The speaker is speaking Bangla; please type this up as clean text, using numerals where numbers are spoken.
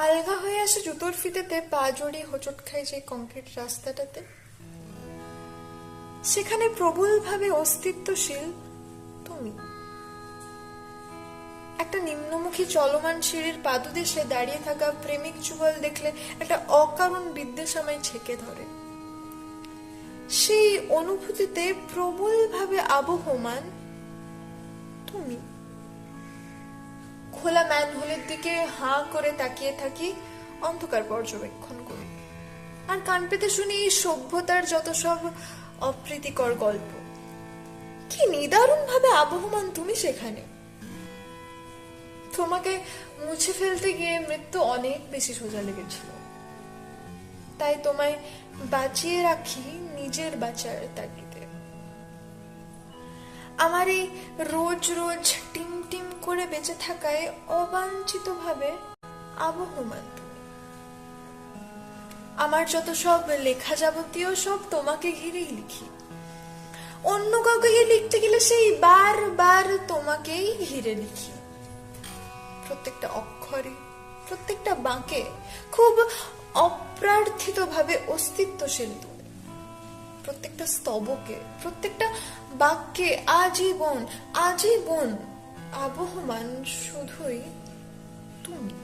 আলগা হয়ে আসে জুতোর ফিতেতে পা জড়িয়ে হোঁচট খায় যে কংক্রিট রাস্তাটাতে, সেখানে প্রবলভাবে অস্তিত্বশীল তুমি। একটা নিম্নমুখী চলমান সিঁড়ির পাদদেশে দাঁড়িয়ে থাকা প্রেমিক যুগল দেখলে একটা অকারণ বিদ্বেষ আমায় ছেকে ধরে। সেই অনুভূতিতে প্রবলভাবে আবহমান তুমি। খোলা ম্যানহোলের দিকে হাঁ করে তাকিয়ে থাকি, অন্ধকার পর্যবেক্ষণ করি, আর কান পেতে শুনি সভ্যতার যত সব অপ্রীতিকর গল্প। কি নিদারুণ ভাবে আবহমান তুমি সেখানে। তোমাকে মুছে ফেলতে গিয়ে মৃত্যু অনেক বেশি সোজা লেগেছিল, তাই তোমায় বাঁচিয়ে রাখি নিজের বাঁচার তাগিদে। আমার এই রোজ রোজ টিম টিম করে বেঁচে থাকায় অবাঞ্ছিত ভাবে আবহমান তুমি। আমার যত সব লেখা যাবতীয় সব তোমাকে ঘিরেই লিখি। অন্য কাউকে গিয়ে লিখতে গেলে সেই বারবার তোমাকেই ঘিরে লিখি। প্রত্যেকটা অক্ষরে, প্রত্যেকটা বাঁকে খুব অপ্রার্থিত ভাবে অস্তিত্বশীল তুমি। প্রত্যেকটা স্তবকে, প্রত্যেকটা বাক্যে আজীবন আজীবন আবহমান শুধুই তুমি।